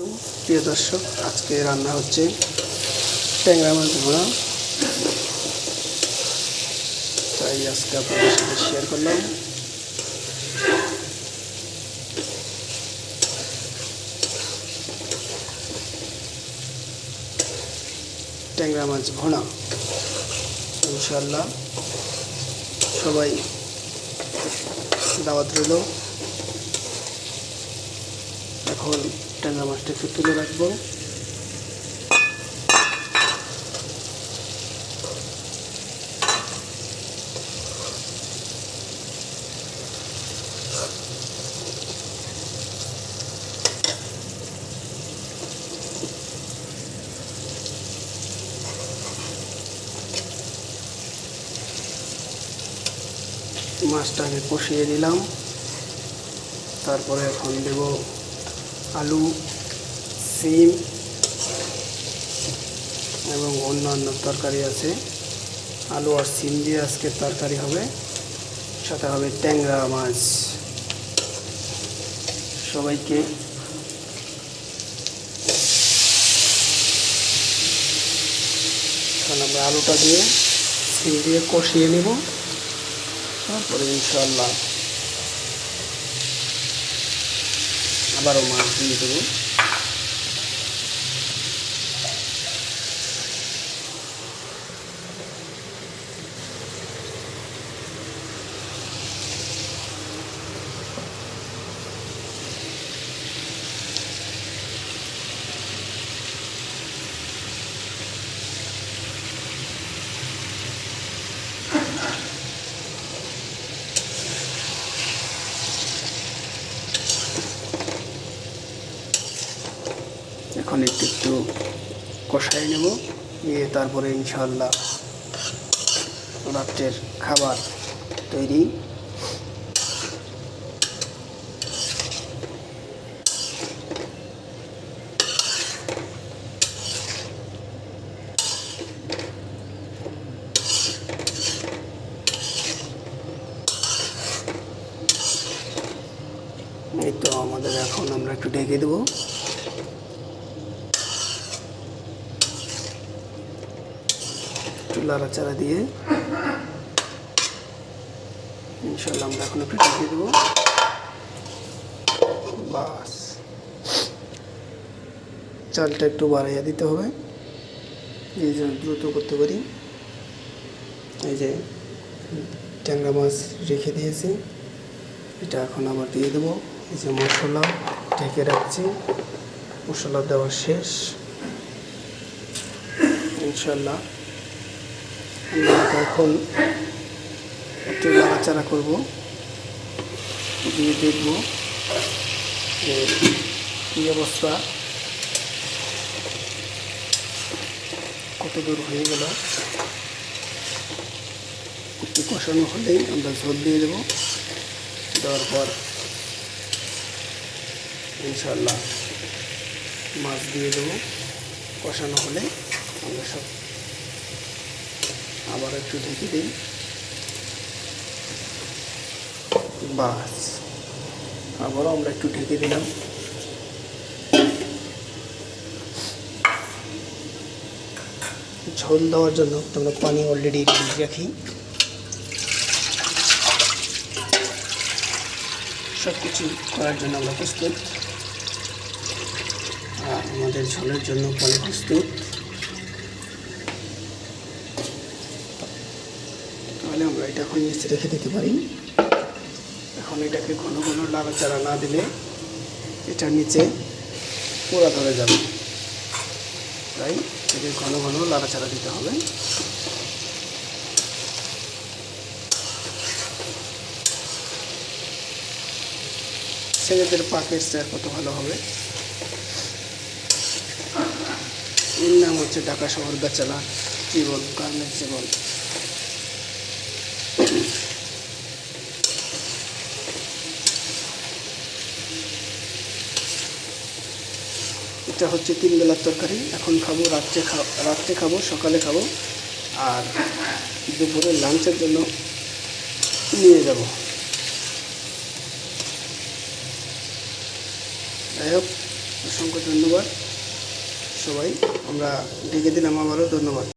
তো প্রিয় দর্শক, আজকে রান্না হচ্ছে ট্যাংরা মাছ ভোনা। তাই আজকে আপনাদের সাথে শেয়ার করলাম। ট্যাংরা মাছ ভোনা, ইনশাআল্লাহ সবাই দাওয়াত রইল। এখন ট্যাংরা মাছটা একটু তুলে রাখবো। মাছটা আগে কষিয়ে নিলাম, তারপরে এখন দেব আলু, সিম এবং অন্যান্য তরকারি আছে। আলু আর সিম দিয়ে আজকে তরকারি হবে, সাথে হবে ট্যাংরা মাছ। সবাইকে এখন আমরা আলুটা দিয়ে সিম দিয়ে কষিয়ে নেব, তারপরে ইনশাআল্লাহ আবারও মাছ দিয়ে দেবো। এখন একটু কষাই নেব, নিয়ে তারপরে ইনশাআল্লাহ রাত্রের খাবার তৈরি। এই তো আমাদের, এখন আমরা একটু ঢেকে দেবো। নাড়াচাড়া দিয়ে ইনশাআল্লাহ আমরা এখন একটু ঢেকে দেবো। বাস, চালটা একটু বাড়াইয়া দিতে হবে, এই যে দ্রুত করতে পারি। এই যে ট্যাংরা মাছ রেখে দিয়েছি, এটা এখন আবার দিয়ে দেবো। এই যে মশলা ঢেকে রাখছি, মশলা দেওয়া শেষ। ইনশাআল্লাহ আমরা এখন একটু নাড়াচাড়া করবো, দিয়ে দেখবো যে কী অবস্থা, কত দূর হয়ে গেল। একটু কষানো হলেই আমরা ঝোল দিয়ে দেবো। দেওয়ার পর ইনশাআল্লাহ মাছ দিয়ে দেবো। কষানো হলে আমরা সব আবার একটু ঢেকে দিই। বাস, আবারও আমরা একটু ঢেকে দিলাম। ঝোল দেওয়ার জন্য আমরা পানি অলরেডি রেডি রাখি। সব কিছু করার জন্য আমরা প্রস্তুত, আর আমাদের ঝোলের জন্য পানি প্রস্তুত। তাহলে আমরা এটা এখন নিচে রেখে দিতে পারি। এখন এটাকে ঘন ঘন নাড়াচাড়া না দিলে এটা নিচে পোড়া ধরে যাবে, তাই এটাকে ঘন ঘন নাড়াচাড়া দিতে হবে। ছেলেদের পাকের চেয়ার কত ভালো হবে। এর নাম হচ্ছে ঢাকা শহর বেচালা জীবন, গার্মেন্টস জীবন। এটা হচ্ছে 3 বেলার তরকারি। এখন খাবো, রাত্রে খাবো, সকালে খাবো, আর দুপুরে লাঞ্চের জন্য নিয়ে যাব। যাই হোক, অসংখ্য ধন্যবাদ সবাই। আমরা ডেকে দিলাম, আবারও ধন্যবাদ।